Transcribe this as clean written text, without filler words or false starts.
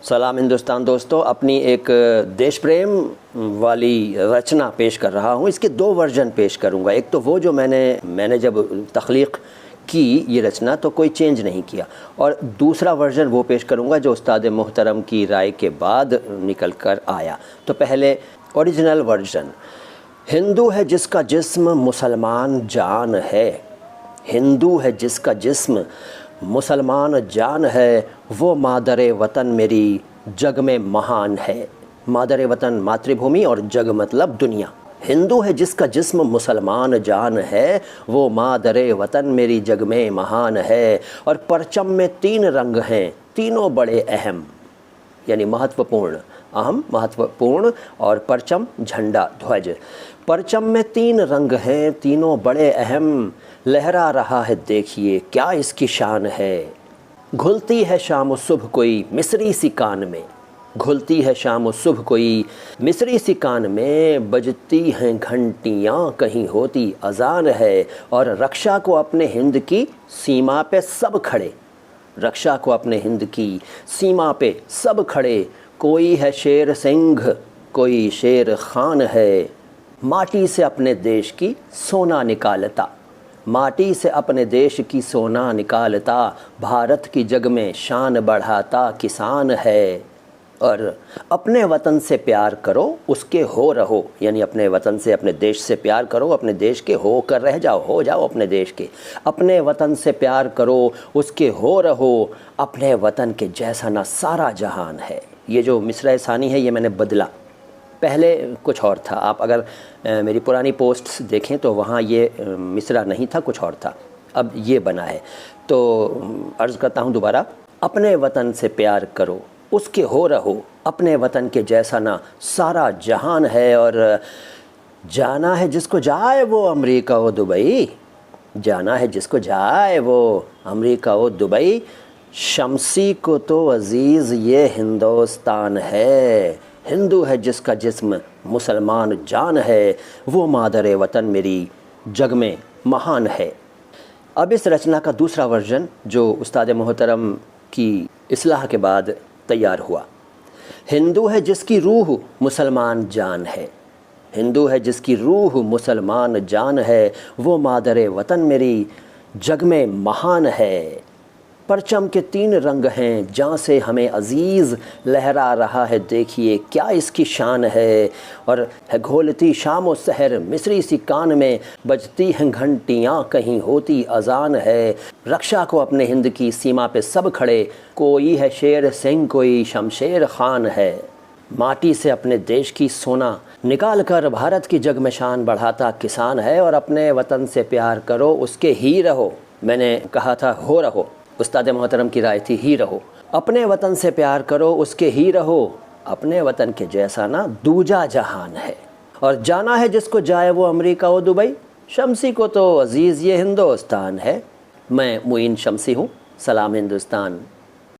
सलाम हिंदुस्तान दोस्तों, अपनी एक देश प्रेम वाली रचना पेश कर रहा हूँ। इसके दो वर्जन पेश करूँगा। एक तो वो जो मैंने जब तख्लीक़ की ये रचना तो कोई चेंज नहीं किया, और दूसरा वर्जन वो पेश करूँगा जो उस्ताद मोहतरम की राय के बाद निकल कर आया। तो पहले ओरिजिनल वर्जन। हिंदू है जिसका जिस्म मुसलमान जान है, हिंदू है जिसका जिस्म मुसलमान जान है, वो मादरे वतन मेरी जग में महान है। मादरे वतन मातृभूमि और जग मतलब दुनिया। हिंदू है जिसका जिस्म मुसलमान जान है, वो मादरे वतन मेरी जग में महान है। और परचम में तीन रंग हैं, तीनों बड़े अहम, यानी महत्वपूर्ण, अहम महत्वपूर्ण, और परचम झंडा ध्वज। परचम में तीन रंग हैं, तीनों बड़े अहम, लहरा रहा है देखिए क्या इसकी शान है। घुलती है शाम सुबह कोई मिस्री सी कान में, घुलती है शाम सुबह कोई मिस्री सी कान में, बजती हैं घंटियाँ कहीं होती अजान है। और रक्षा को अपने हिंद की सीमा पे सब खड़े, रक्षा को अपने हिंद की सीमा पे सब खड़े, कोई है शेर सिंह कोई शेर खान है। माटी से अपने देश की सोना निकालता, माटी से अपने देश की सोना निकालता, भारत की जग में शान बढ़ाता किसान है। और अपने वतन से प्यार करो उसके हो रहो, यानी अपने वतन से अपने देश से प्यार करो, अपने देश के हो कर रह जाओ, हो जाओ अपने देश के। अपने वतन से प्यार करो उसके हो रहो, अपने वतन के जैसा ना सारा जहान है। ये जो मिसरा सानी है ये मैंने बदला, पहले कुछ और था। आप अगर मेरी पुरानी पोस्ट्स देखें तो वहाँ ये मिसरा नहीं था, कुछ और था, अब ये बना है। तो अर्ज़ करता हूँ दोबारा, अपने वतन से प्यार करो उसके हो रहो, अपने वतन के जैसा ना सारा जहान है। और जाना है जिसको जाए वो अमेरिका व दुबई, जाना है जिसको जाए वो अमेरिका व दुबई, शमसी को तो अजीज़ ये हिंदुस्तान है। हिंदू है जिसका जिस्म मुसलमान जान है, वो मादरे वतन मेरी जग में महान है। अब इस रचना का दूसरा वर्जन जो उस्ताद मोहतरम की इस्लाह के बाद तैयार हुआ। हिंदू है जिसकी रूह मुसलमान जान है, हिंदू है जिसकी रूह मुसलमान जान है, वो मादरे वतन मेरी जग में महान है। परचम के तीन रंग हैं जहाँ से हमें अजीज़, लहरा रहा है देखिए क्या इसकी शान है। और है घोलती शाम व सहर मिस्री सी कान में, बजती हैं घंटियाँ कहीं होती अजान है। रक्षा को अपने हिंद की सीमा पे सब खड़े, कोई है शेर सिंह कोई शमशेर खान है। माटी से अपने देश की सोना निकाल कर भारत की जग में शान बढ़ाता किसान है। और अपने वतन से प्यार करो उसके ही रहो, मैंने कहा था हो रहो, उस्ताद मोहतरम की राय थी ही रहो। अपने वतन से प्यार करो उसके ही रहो, अपने वतन के जैसा ना दूजा जहान है। और जाना है जिसको जाए वो अमेरिका व दुबई, शमसी को तो अजीज़ ये हिंदुस्तान है। मैं मुइन शमसी हूँ। सलाम हिंदुस्तान।